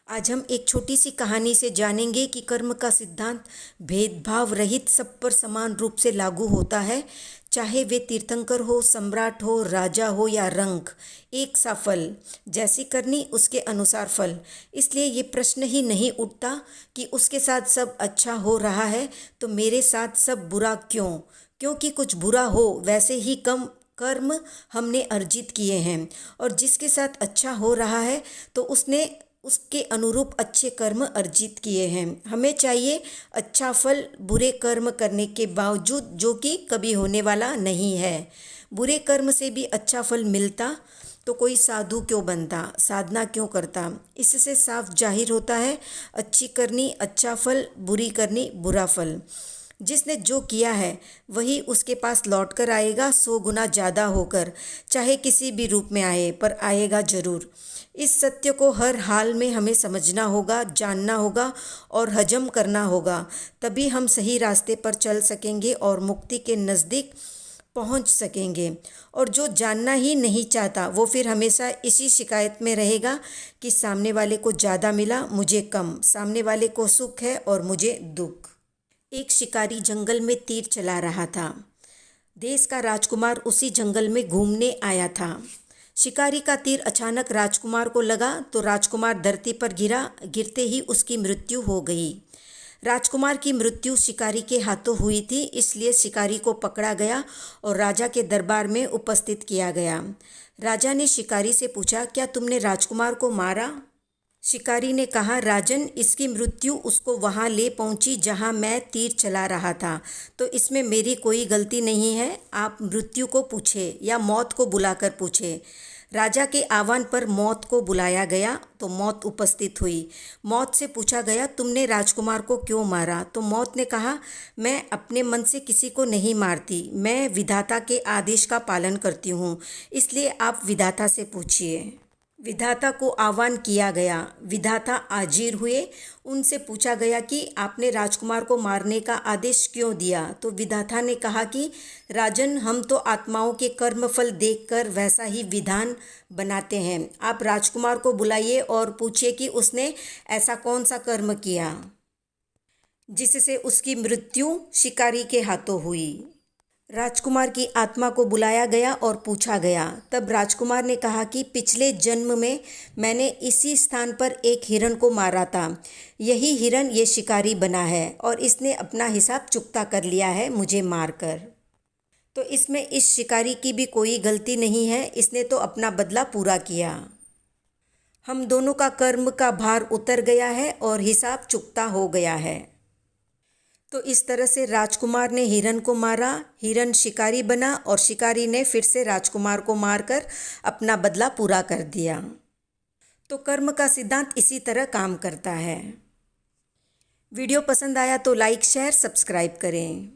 आज हम एक छोटी सी कहानी से जानेंगे कि कर्म का सिद्धांत भेदभाव रहित सब पर समान रूप से लागू होता है। चाहे वे तीर्थंकर हो, सम्राट हो, राजा हो या रंक, एक सा फल, जैसी करनी उसके अनुसार फल। इसलिए ये प्रश्न ही नहीं उठता कि उसके साथ सब अच्छा हो रहा है तो मेरे साथ सब बुरा क्यों। क्योंकि कुछ बुरा हो वैसे ही कम कर्म हमने अर्जित किए हैं, और जिसके साथ अच्छा हो रहा है तो उसने उसके अनुरूप अच्छे कर्म अर्जित किए हैं। हमें चाहिए अच्छा फल बुरे कर्म करने के बावजूद, जो कि कभी होने वाला नहीं है। बुरे कर्म से भी अच्छा फल मिलता तो कोई साधु क्यों बनता, साधना क्यों करता। इससे साफ जाहिर होता है अच्छी करनी अच्छा फल, बुरी करनी बुरा फल। जिसने जो किया है वही उसके पास लौट कर आएगा 100 गुना ज़्यादा होकर, चाहे किसी भी रूप में आए पर आएगा जरूर। इस सत्य को हर हाल में हमें समझना होगा, जानना होगा और हजम करना होगा। तभी हम सही रास्ते पर चल सकेंगे और मुक्ति के नज़दीक पहुंच सकेंगे। और जो जानना ही नहीं चाहता वो फिर हमेशा इसी शिकायत में रहेगा कि सामने वाले को ज़्यादा मिला, मुझे कम, सामने वाले को सुख है और मुझे दुख। एक शिकारी जंगल में तीर चला रहा था। देश का राजकुमार उसी जंगल में घूमने आया था। शिकारी का तीर अचानक राजकुमार को लगा तो राजकुमार धरती पर गिरा। गिरते ही उसकी मृत्यु हो गई। राजकुमार की मृत्यु शिकारी के हाथों हुई थी, इसलिए शिकारी को पकड़ा गया और राजा के दरबार में उपस्थित किया गया। राजा ने शिकारी से पूछा, क्या तुमने राजकुमार को मारा? शिकारी ने कहा, राजन, इसकी मृत्यु उसको वहाँ ले पहुँची जहाँ मैं तीर चला रहा था, तो इसमें मेरी कोई गलती नहीं है। आप मृत्यु को पूछे या मौत को बुलाकर पूछे। राजा के आह्वान पर मौत को बुलाया गया तो मौत उपस्थित हुई। मौत से पूछा गया, तुमने राजकुमार को क्यों मारा? तो मौत ने कहा, मैं अपने मन से किसी को नहीं मारती, मैं विधाता के आदेश का पालन करती हूँ, इसलिए आप विधाता से पूछिए। विधाता को आह्वान किया गया। विधाता हाजिर हुए। उनसे पूछा गया कि आपने राजकुमार को मारने का आदेश क्यों दिया? तो विधाता ने कहा कि राजन, हम तो आत्माओं के कर्मफल देखकर वैसा ही विधान बनाते हैं। आप राजकुमार को बुलाइए और पूछिए कि उसने ऐसा कौन सा कर्म किया जिससे उसकी मृत्यु शिकारी के हाथों हुई। राजकुमार की आत्मा को बुलाया गया और पूछा गया। तब राजकुमार ने कहा कि पिछले जन्म में मैंने इसी स्थान पर एक हिरण को मारा था। यही हिरण ये शिकारी बना है और इसने अपना हिसाब चुकता कर लिया है मुझे मारकर। तो इसमें इस शिकारी की भी कोई गलती नहीं है, इसने तो अपना बदला पूरा किया। हम दोनों का कर्म का भार उतर गया है और हिसाब चुकता हो गया है। तो इस तरह से राजकुमार ने हिरण को मारा, हिरण शिकारी बना और शिकारी ने फिर से राजकुमार को मारकर अपना बदला पूरा कर दिया। तो कर्म का सिद्धांत इसी तरह काम करता है। वीडियो पसंद आया तो लाइक, शेयर, सब्सक्राइब करें।